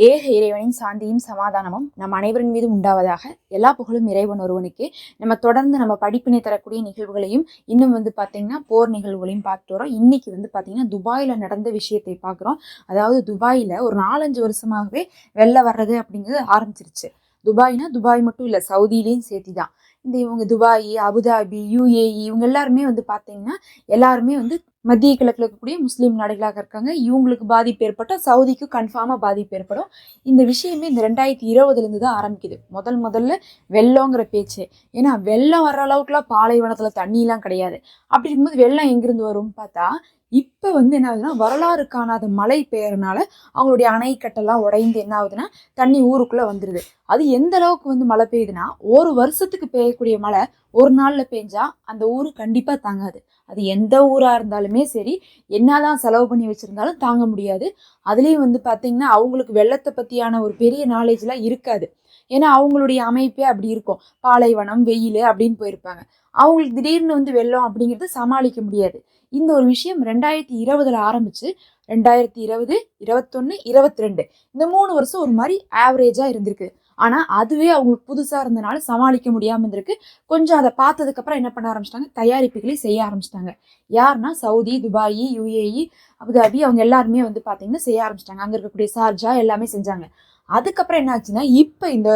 ஏக இறைவனின் சாந்தியும் சமாதானமும் நம் அனைவரின் மீதும் உண்டாவதாக. எல்லா புகழும் இறைவன் ஒருவனுக்கு. நம்ம தொடர்ந்து நம்ம படிப்பினை தரக்கூடிய நிகழ்வுகளையும் இன்னும் பார்த்தீங்கன்னா போர் நிகழ்வுகளையும் பார்த்துட்டு வரோம். இன்னைக்கு பார்த்தீங்கன்னா துபாயில நடந்த விஷயத்தை பார்க்குறோம். அதாவது துபாயில ஒரு 4-5 வருஷமாகவே வெள்ளம் வர்றது அப்படிங்கிறது ஆரம்பிச்சிருச்சு. துபாய்னா துபாய் மட்டும் இல்லை, சவுதியிலையும் சேர்த்தி தான். இவங்க துபாய், அபுதாபி, UAE இவங்க எல்லாருமே பார்த்தீங்கன்னா எல்லாருமே மத்திய கிழக்கில் இருக்கக்கூடிய முஸ்லீம் நாடுகளாக இருக்காங்க. இவங்களுக்கு பாதிப்பு ஏற்பட்டால் சவுதிக்கு கன்ஃபார்மாக பாதிப்பு ஏற்படும். இந்த விஷயமே இந்த 2020 தான் ஆரம்பிக்குது. முதல்ல வெள்ளங்கிற பேச்சு. ஏன்னா வெள்ளம் வர்ற அளவுக்குலாம் பாலைவனத்தில் தண்ணிலாம் கிடையாது. அப்படி இருக்கும்போது வெள்ளம் எங்கிருந்து வரும்னு பார்த்தா இப்போ என்ன ஆகுதுன்னா, வரலாறு காணாத மழை பெய்யறதுனால அவங்களுடைய அணைக்கட்டெல்லாம் உடைந்து என்ன ஆகுதுன்னா தண்ணி ஊருக்குள்ளே வந்துடுது. அது எந்த அளவுக்கு மழை பெய்யுதுன்னா, ஒரு வருஷத்துக்கு பெய்யக்கூடிய மழை ஒரு நாளில் பெஞ்சா அந்த ஊர் கண்டிப்பாக தாங்காது. அது எந்த ஊராக இருந்தாலுமே சரி, என்னதான் செலவு பண்ணி வச்சுருந்தாலும் தாங்க முடியாது. அதுலேயும் பார்த்தீங்கன்னா அவங்களுக்கு வெள்ளத்தை பற்றியான ஒரு பெரிய நாலேஜ்லாம் இருக்காது. ஏன்னா அவங்களுடைய அமைப்பே அப்படி இருக்கும். பாலைவனம், வெயில் அப்படின்னு போயிருப்பாங்க. அவங்களுக்கு திடீர்னு வெள்ளம் அப்படிங்கிறது சமாளிக்க முடியாது. இந்த ஒரு விஷயம் 2020 ஆரம்பிச்சு 2020, 2021, 2022 இந்த 3 வருஷம் ஒரு மாதிரி ஆவரேஜாக இருந்திருக்கு. ஆனால் அதுவே அவங்களுக்கு புதுசாக இருந்தனால சமாளிக்க முடியாமல் இருந்திருக்கு. கொஞ்சம் அதை பார்த்ததுக்கப்புறம் என்ன பண்ண ஆரம்பிச்சிட்டாங்க, தயாரிப்புகளை செய்ய ஆரம்பிச்சிட்டாங்க. யாருன்னா சவுதி, துபாய், UAE, அபுதாபி அவங்க எல்லாருமே பார்த்தீங்கன்னா செய்ய ஆரம்பிச்சிட்டாங்க. அங்கே இருக்கக்கூடிய சார்ஜா எல்லாமே செஞ்சாங்க. அதுக்கப்புறம் என்ன ஆச்சுன்னா, இப்போ இந்த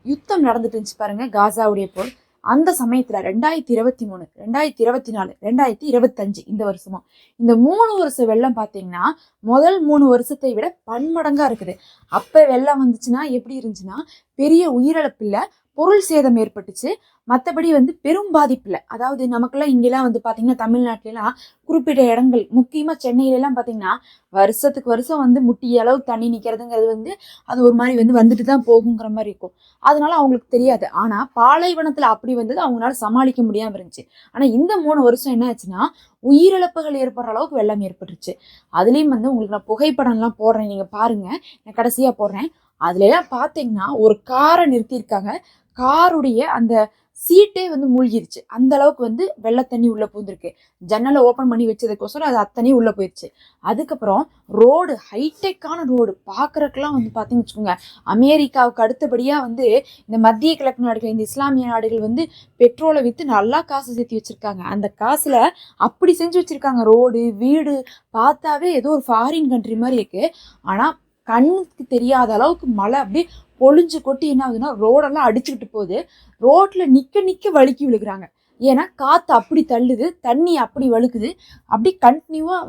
யுத்தம் நடந்துட்டு இருந்துச்சு பாருங்க, காசாவுடைய போர். அந்த சமயத்தில் 2023, 2024, 2025 இந்த வருஷமா இந்த 3 வருஷம் வெள்ளம் பார்த்தீங்கன்னா முதல் 3 வருஷத்தை விட பன்மடங்காக இருக்குது. அப்போ வெள்ளம் வந்துச்சுன்னா எப்படி இருந்துச்சுன்னா, பெரிய உயிரிழப்பு இல்லை, பொருள் சேதம் ஏற்பட்டுச்சு. மற்றபடி பெரும் பாதிப்பு இல்லை. அதாவது நமக்கெல்லாம் இங்கெல்லாம் பார்த்தீங்கன்னா தமிழ்நாட்டிலலாம் குறிப்பிட்ட இடங்கள், முக்கியமாக சென்னையிலலாம் பார்த்தீங்கன்னா வருஷத்துக்கு வருஷம் முட்டி அளவு தண்ணி நிற்கிறதுங்கிறது அது ஒரு மாதிரி வந்துட்டு தான் போகுங்கிற மாதிரி இருக்கும். அதனால அவங்களுக்கு தெரியாது. ஆனால் பாலைவனத்தில் அப்படி அவங்களால சமாளிக்க முடியாமல் இருந்துச்சு. ஆனால் இந்த 3 வருஷம் என்ன ஆச்சுன்னா உயிரிழப்புகள் ஏற்படுற அளவுக்கு வெள்ளம் ஏற்பட்டுருச்சு. அதுலேயும் உங்களுக்கு நான் புகைப்படம்லாம் போடுறேன், நீங்கள் பாருங்கள், நான் கடைசியாக போடுறேன். அதுலலாம் பார்த்தீங்கன்னா ஒரு காரை நிறுத்தியிருக்காங்க. காருடைய அந்த சீட்டே மூழ்கிருச்சு. அந்த அளவுக்கு வெள்ளை தண்ணி உள்ள பூந்துருக்கு. ஜன்னலை ஓப்பன் பண்ணி வச்சதுக்கோசரம் அது அத்தனையும் உள்ள போயிடுச்சு. அதுக்கப்புறம் ரோடு, ஹைடெக்கான ரோடு பார்க்கறதுக்கெல்லாம் பார்த்தீங்கன்னு வச்சுக்கோங்க, அமெரிக்காவுக்கு அடுத்தபடியா இந்த மத்திய கிழக்கு நாடுகள், இந்த இஸ்லாமிய நாடுகள் பெட்ரோலை விற்று நல்லா காசு சேர்த்து வச்சிருக்காங்க. அந்த காசுல அப்படி செஞ்சு வச்சிருக்காங்க. ரோடு, வீடு பார்த்தாவே ஏதோ ஒரு ஃபாரின் கண்ட்ரி மாதிரி இருக்கு. ஆனா கண்ணுக்கு தெரியாத அளவுக்கு மழை அப்படியே பொழிஞ்சு கொட்டி என்ன ஆகுதுன்னா ரோடெல்லாம் அடிச்சுக்கிட்டு போகுது. ரோட்ல நிக்க வழுக்கி விழுகிறாங்க. ஏன்னா காற்று அப்படி தள்ளுது, தண்ணி அப்படி வழுக்குது. அப்படி கண்டினியூவா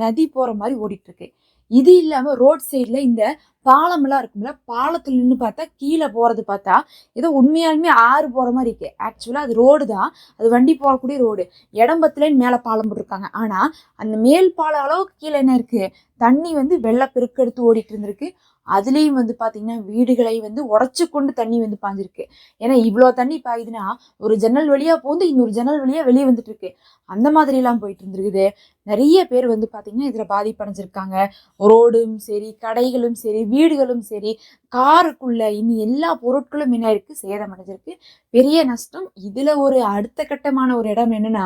நதி போற மாதிரி ஓடிட்டு இருக்கு. இது இல்லாமல் ரோட் சைடில் இந்த பாலமெல்லாம் இருக்கும்ல, பாலத்தில் நின்று பார்த்தா கீழே போகிறது பார்த்தா ஏதோ உண்மையாலுமே ஆறு போகிற மாதிரி இருக்கு. ஆக்சுவலாக அது ரோடு தான், அது வண்டி போகக்கூடிய ரோடு. இடம்பத்துலேன்னு மேலே பாலம் போட்டிருக்காங்க. ஆனால் அந்த மேல் பாலம் அளவுக்கு கீழே என்ன இருக்குது, தண்ணி வெள்ள பெருக்கெடுத்து ஓடிட்டு இருந்திருக்கு. அதுலேயும் பார்த்தீங்கன்னா வீடுகளை உடச்சு கொண்டு தண்ணி பாஞ்சிருக்கு. ஏன்னா இவ்வளோ தண்ணி பாயுதுன்னா ஒரு ஜன்னல் வழியாக போந்து இன்னொரு ஜன்னல் வழியாக வெளியே வந்துட்டு இருக்கு. அந்த மாதிரிலாம் போயிட்டு இருந்திருக்குது. நிறைய பேர் பார்த்தீங்கன்னா இதில் பாதிப்படைஞ்சிருக்காங்க. ரோடும் சரி, கடைகளும் சரி, வீடுகளும் சரி, காருக்குள்ள இனி எல்லா பொருட்களும் என்ன இருக்கு, சேதமடைஞ்சிருக்கு. பெரிய நஷ்டம். இதுல ஒரு அடுத்த கட்டமான ஒரு இடம் என்னன்னா,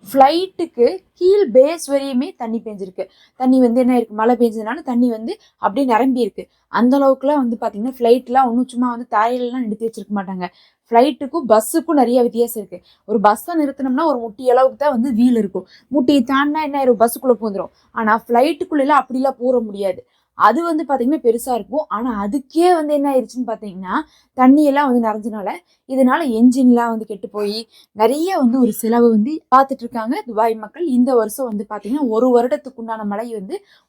ஃப்ளைட்டுக்கு கீழ் பேஸ் வரையுமே தண்ணி பெஞ்சிருக்கு. தண்ணி என்ன இருக்கு, மழை பெஞ்சதுனால தண்ணி அப்படியே நிரம்பி இருக்கு. அந்த அளவுக்குலாம் பார்த்தீங்கன்னா ஃப்ளைட்லாம் ஒன்றும் சும்மா தரையிலலாம் நிறுத்தி வச்சிருக்க மாட்டாங்க. ஃப்ளைட்டுக்கும் பஸ்ஸுக்கும் நிறைய வித்தியாசம் இருக்கு. ஒரு பஸ்ஸை நிறுத்தினோம்னா ஒரு முட்டி அளவுக்கு தான் வீல் இருக்கும். முட்டியை தாண்டினா என்ன ஆயிரும், பஸ்ஸுக்குள்ளே போந்துடும். ஆனால் ஃப்ளைட்டுக்குள்ளெல்லாம் அப்படிலாம் போற முடியாது. அது பார்த்தீங்கன்னா பெருசாக இருக்கும். ஆனால் அதுக்கே என்ன ஆயிடுச்சுன்னு பார்த்தீங்கன்னா தண்ணியெல்லாம் நிறைஞ்சனால இதனால என்ஜின்லாம் கெட்டு போய் நிறைய ஒரு செலவு பார்த்துட்டு இருக்காங்க துபாய் மக்கள். இந்த வருஷம் பார்த்தீங்கன்னா ஒரு வருடத்துக்கு உண்டான மழை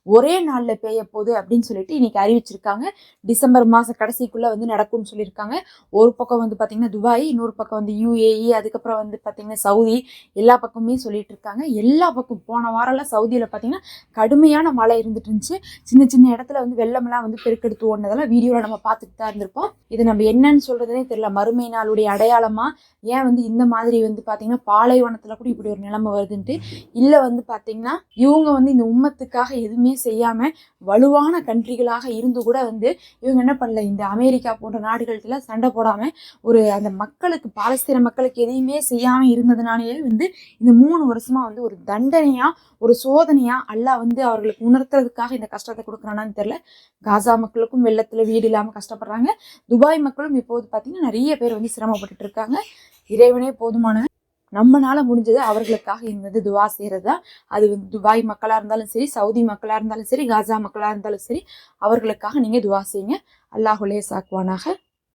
ஒரே நாளில் பெய்ய போகுது அப்படின்னு சொல்லிட்டு இன்னைக்கு அறிவிச்சிருக்காங்க. டிசம்பர் மாதம் கடைசிக்குள்ளே நடக்கும்னு சொல்லியிருக்காங்க. ஒரு பக்கம் பார்த்தீங்கன்னா துபாய், இன்னொரு பக்கம் UAE, அதுக்கப்புறம் பார்த்தீங்கன்னா சவுதி, எல்லா பக்கமே சொல்லிட்டு இருக்காங்க. எல்லா பக்கம் போன வாரம்லாம் சவுதியில் பார்த்தீங்கன்னா கடுமையான மழை இருந்துட்டு இருந்துச்சு. சின்ன சின்ன இடத்துல வெள்ளமெல்லாம் பெருக்கெடுத்து ஓடினதெல்லாம் வீடியோவில் நம்ம பார்த்துட்டு தான் இருந்திருப்போம். இது நம்ம என்னன்னு சொல்றதுனே தெரியல. மறுமை நாளுடைய அடையாளமா, ஏன் இந்த மாதிரி பார்த்தீங்கன்னா பாலைவனத்தில் கூட இப்படி ஒரு நிலைமை வருதுன்ட்டு. இல்லை பார்த்தீங்கன்னா இவங்க இந்த உம்மத்துக்காக எதுவுமே செய்யாம வலுவான கண்ட்ரிகளாக இருந்து கூட இவங்க என்ன பண்ணல, இந்த அமெரிக்கா போன்ற நாடுகளுக்கெல்லாம் சண்டை போடாம ஒரு அந்த மக்களுக்கு, பாலஸ்தீன மக்களுக்கு எதையுமே செய்யாம இருந்ததுனாலேயே இந்த 3 வருஷமா ஒரு தண்டனையா, ஒரு சோதனையா அல்லாஹ் அவர்களுக்கு உணர்த்துறதுக்காக இந்த கஷ்டத்தை கொடுக்குறானா போனான்னு தெரியல. காசா மக்களுக்கும் வெள்ளத்தில் வீடு இல்லாமல் கஷ்டப்படுறாங்க. துபாய் மக்களும் இப்போது பார்த்தீங்கன்னா நிறைய பேர் வந்து சிரமப்பட்டுட்டு இருக்காங்க. இறைவனே போதுமான. நம்மளால முடிஞ்சது அவர்களுக்காக இருந்து துவா செய்கிறது தான். அது வந்து துபாய் மக்களாக இருந்தாலும் சரி, சவுதி மக்களாக இருந்தாலும் சரி, காசா மக்களாக இருந்தாலும் சரி, அவர்களுக்காக நீங்கள் துவா செய்யுங்க. அல்லாஹ் லேசாக்குவானாக.